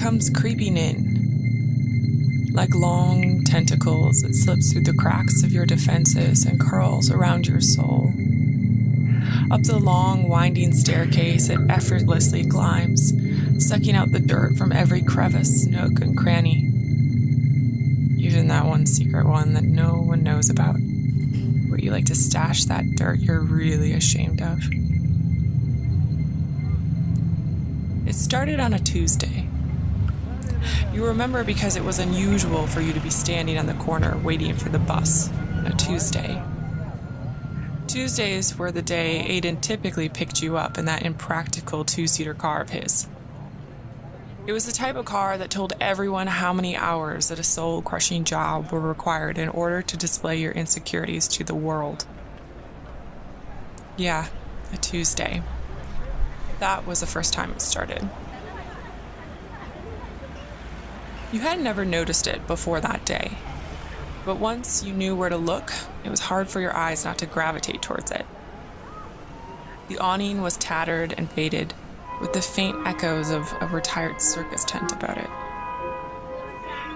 comes creeping in. Like long tentacles, it slips through the cracks of your defenses and curls around your soul. Up the long, winding staircase, it effortlessly climbs, sucking out the dirt from every crevice, nook, and cranny. Even that one secret one that no one knows about, where you like to stash that dirt you're really ashamed of. It started on a Tuesday. You remember because it was unusual for you to be standing on the corner waiting for the bus on a Tuesday. Tuesdays were the day Aiden typically picked you up in that impractical two-seater car of his. It was the type of car that told everyone how many hours at a soul-crushing job were required in order to display your insecurities to the world. Yeah, a Tuesday. That was the first time it started. You had never noticed it before that day. But once you knew where to look, it was hard for your eyes not to gravitate towards it. The awning was tattered and faded, with the faint echoes of a retired circus tent about it.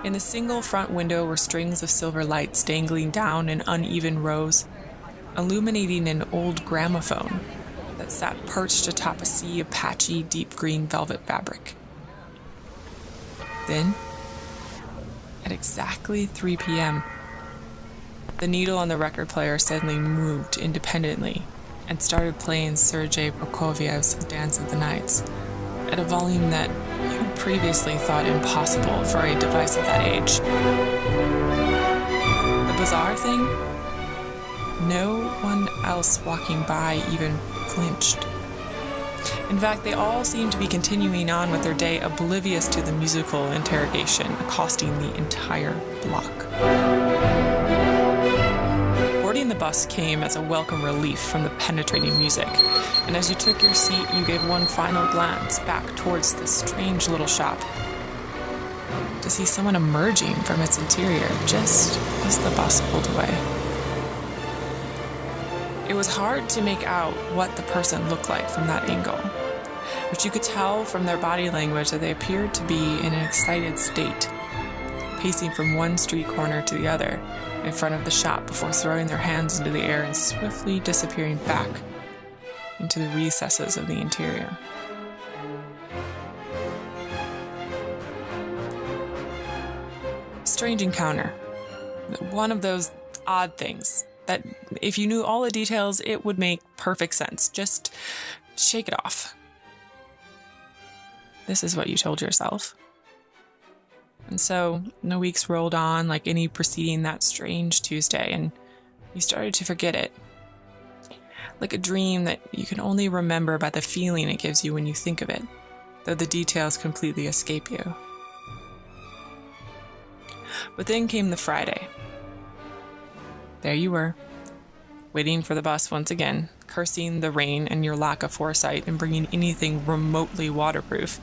In the single front window were strings of silver lights dangling down in uneven rows, illuminating an old gramophone that sat perched atop a sea of patchy, deep green velvet fabric. Then, at exactly 3 p.m., the needle on the record player suddenly moved independently and started playing Sergei Prokofiev's Dance of the Nights at a volume that you had previously thought impossible for a device of that age. The bizarre thing? No one else walking by even flinched. In fact, they all seemed to be continuing on with their day, oblivious to the musical interrogation accosting the entire block. Boarding the bus came as a welcome relief from the penetrating music, and as you took your seat, you gave one final glance back towards this strange little shop to see someone emerging from its interior just as the bus pulled away. It was hard to make out what the person looked like from that angle, but you could tell from their body language that they appeared to be in an excited state, pacing from one street corner to the other in front of the shop before throwing their hands into the air and swiftly disappearing back into the recesses of the interior. Strange encounter. One of those odd things that if you knew all the details, it would make perfect sense. Just shake it off. This is what you told yourself. And so the weeks rolled on like any preceding that strange Tuesday, and you started to forget it. Like a dream that you can only remember by the feeling it gives you when you think of it, though the details completely escape you. But then came the Friday. There you were, waiting for the bus once again, cursing the rain and your lack of foresight in bringing anything remotely waterproof.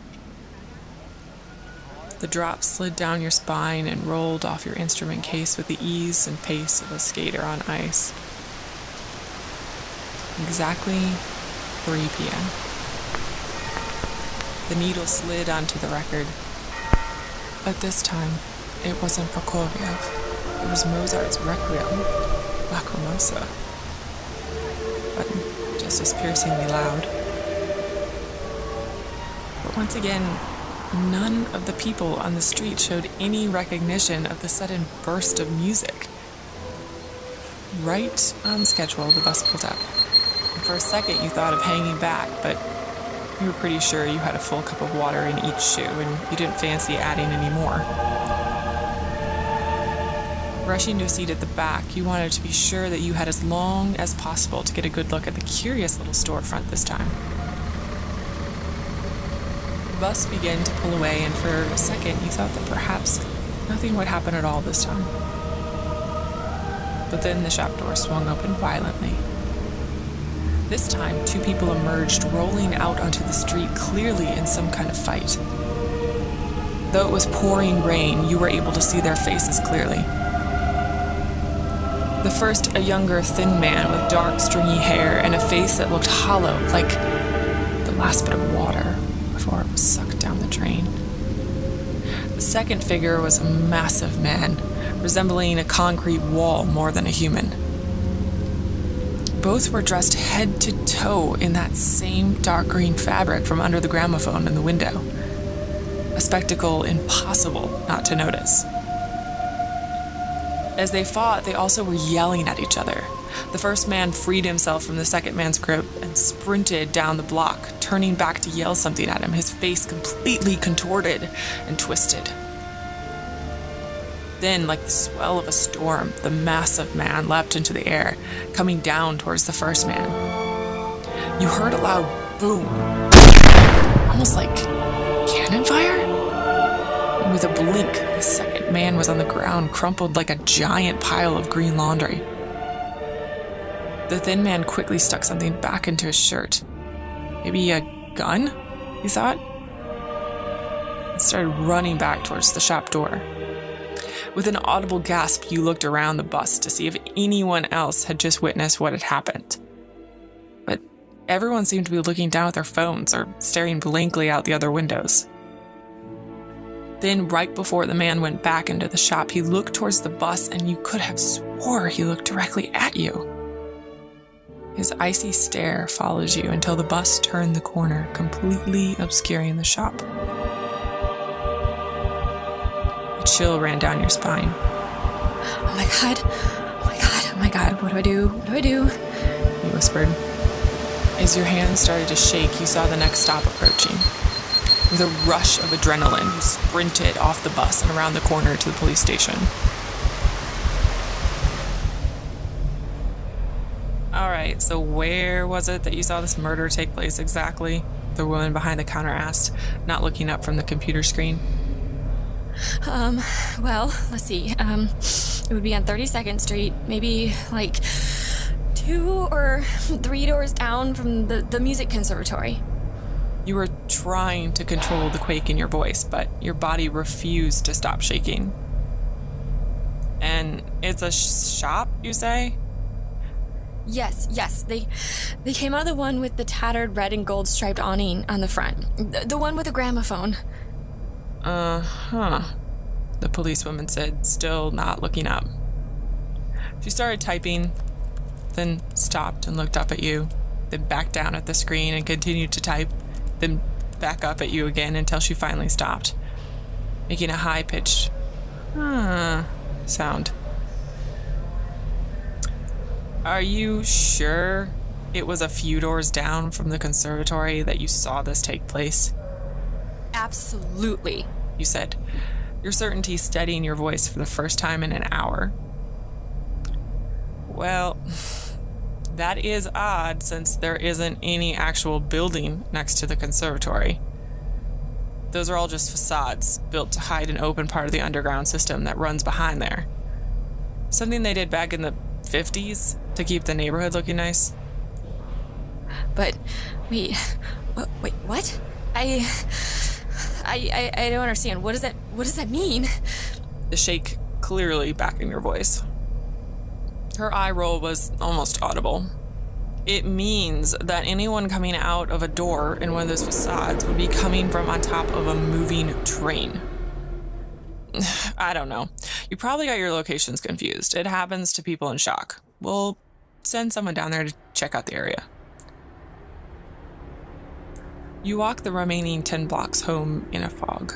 The drops slid down your spine and rolled off your instrument case with the ease and pace of a skater on ice. Exactly 3 p.m. The needle slid onto the record. But this time, it wasn't Prokofiev. It was Mozart's Requiem, Lacrimosa. But just as piercingly loud. But once again, none of the people on the street showed any recognition of the sudden burst of music. Right on schedule, the bus pulled up. And for a second, you thought of hanging back, but you were pretty sure you had a full cup of water in each shoe, and you didn't fancy adding any more. Rushing to a seat at the back, you wanted to be sure that you had as long as possible to get a good look at the curious little storefront this time. The bus began to pull away, and for a second you thought that perhaps nothing would happen at all this time. But then the shop door swung open violently. This time, 2 people emerged, rolling out onto the street, clearly in some kind of fight. Though it was pouring rain, you were able to see their faces clearly. The first, a younger, thin man with dark, stringy hair and a face that looked hollow, like the last bit of water before it was sucked down the drain. second figure was a massive man, resembling a concrete wall more than a human. Both were dressed head to toe in that same dark green fabric from under the gramophone in the window, a spectacle impossible not to notice. As they fought, they also were yelling at each other. The first man freed himself from the second man's grip and sprinted down the block, turning back to yell something at him, his face completely contorted and twisted. Then, like the swell of a storm, the massive man leapt into the air, coming down towards the first man. You heard a loud boom, almost like cannon fire. And with a blink, the second man was on the ground, crumpled like a giant pile of green laundry. The thin man quickly stuck something back into his shirt. Maybe a gun, he thought, and started running back towards the shop door. With an audible gasp, you looked around the bus to see if anyone else had just witnessed what had happened. But everyone seemed to be looking down at their phones or staring blankly out the other windows. Then, right before the man went back into the shop, he looked towards the bus, and you could have swore he looked directly at you. His icy stare followed you until the bus turned the corner, completely obscuring the shop. A chill ran down your spine. Oh my god, oh my god, oh my god, what do I do? What do I do? He whispered. As your hand started to shake, you saw the next stop approaching. With a rush of adrenaline, you sprinted off the bus and around the corner to the police station. Alright, so where was it that you saw this murder take place exactly? The woman behind the counter asked, not looking up from the computer screen. Well, let's see. It would be on 32nd Street, maybe like 2 or 3 doors down from the music conservatory. You were trying to control the quake in your voice, but your body refused to stop shaking. And it's a shop, you say? Yes. They came out of the one with the tattered red and gold striped awning on the front. The one with the gramophone. The policewoman said, still not looking up. She started typing, then stopped and looked up at you, then back down at the screen and continued to type, then back up at you again until she finally stopped, making a high-pitched sound. Are you sure it was a few doors down from the conservatory that you saw this take place? Absolutely, you said, your certainty steadying your voice for the first time in an hour. Well, that is odd since there isn't any actual building next to the conservatory. Those are all just facades built to hide an open part of the underground system that runs behind there. Something they did back in the 50s to keep the neighborhood looking nice. But wait, what? I don't understand. What does that mean? The shake clearly back in your voice. Her eye roll was almost audible. It means that anyone coming out of a door in one of those facades would be coming from on top of a moving train. I don't know. You probably got your locations confused. It happens to people in shock. We'll send someone down there to check out the area. You walk the remaining 10 blocks home in a fog.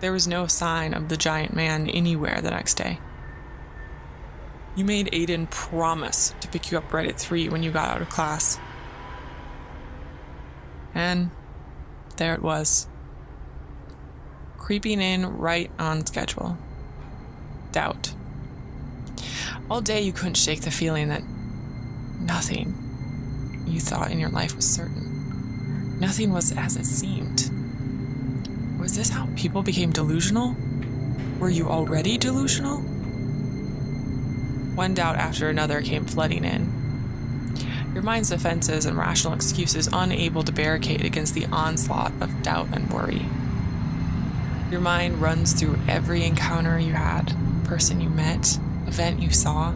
There was no sign of the giant man anywhere the next day. You made Aiden promise to pick you up right at 3 when you got out of class. And there it was. Creeping in right on schedule. Doubt. All day you couldn't shake the feeling that nothing you thought in your life was certain. Nothing was as it seemed. Was this how people became delusional? Were you already delusional? One doubt after another came flooding in. Your mind's defenses and rational excuses unable to barricade against the onslaught of doubt and worry. Your mind runs through every encounter you had, person you met, event you saw,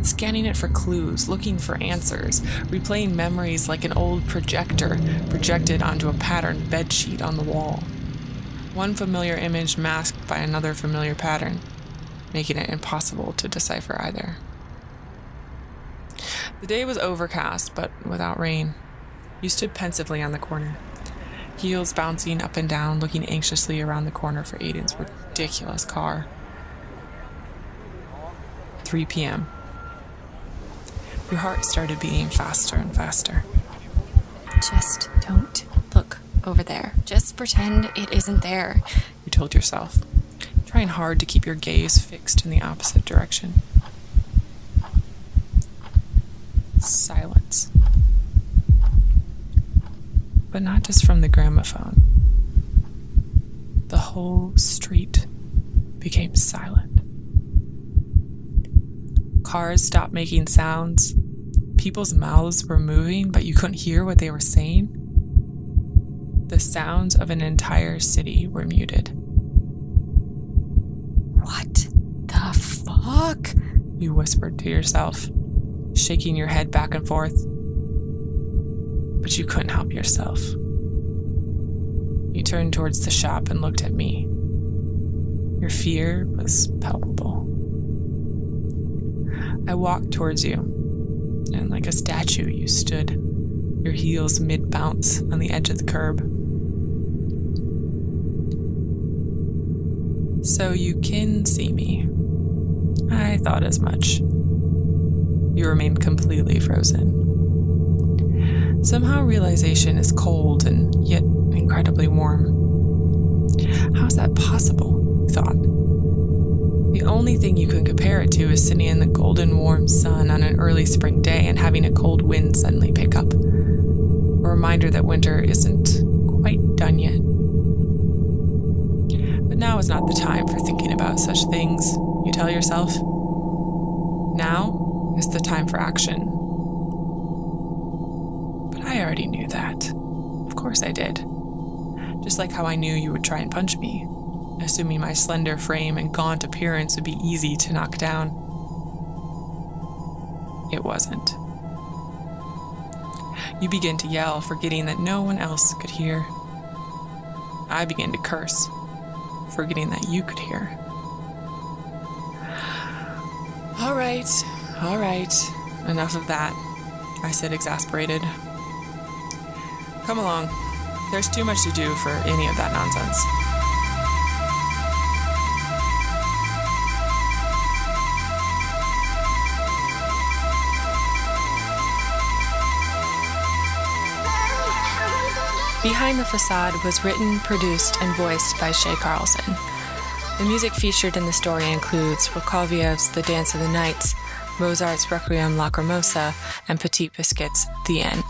scanning it for clues, looking for answers, replaying memories like an old projector projected onto a patterned bedsheet on the wall. one familiar image masked by another familiar pattern, making it impossible to decipher either. The day was overcast, but without rain. You stood pensively on the corner, heels bouncing up and down, looking anxiously around the corner for Aiden's ridiculous car. 3 p.m. Your heart started beating faster and faster. Just don't look over there. Just pretend it isn't there. You told yourself, trying hard to keep your gaze fixed in the opposite direction. Silence. But not just from the gramophone. The whole street became silent. Cars stopped making sounds. People's mouths were moving, but you couldn't hear what they were saying. The sounds of an entire city were muted. What the fuck? You whispered to yourself, shaking your head back and forth. But you couldn't help yourself. You turned towards the shop and looked at me. Your fear was palpable. I walked towards you, and like a statue, you stood, your heels mid-bounce on the edge of the curb. So you can see me. I thought as much. You remained completely frozen. Somehow realization is cold and yet incredibly warm. How's that possible? You thought. The only thing you can compare it to is sitting in the golden warm sun on an early spring day and having a cold wind suddenly pick up. A reminder that winter isn't quite done yet. But now is not the time for thinking about such things, you tell yourself. Now is the time for action. But I already knew that. Of course I did. Just like how I knew you would try and punch me, assuming my slender frame and gaunt appearance would be easy to knock down. It wasn't. You began to yell, forgetting that no one else could hear. I began to curse, forgetting that you could hear. All right, enough of that, I said, exasperated. Come along. There's too much to do for any of that nonsense. Behind the Facade was written, produced, and voiced by Shay Carlson. The music featured in the story includes Prokofiev's The Dance of the Nights, Mozart's Requiem Lacrimosa, and Petit Biscuit's The End.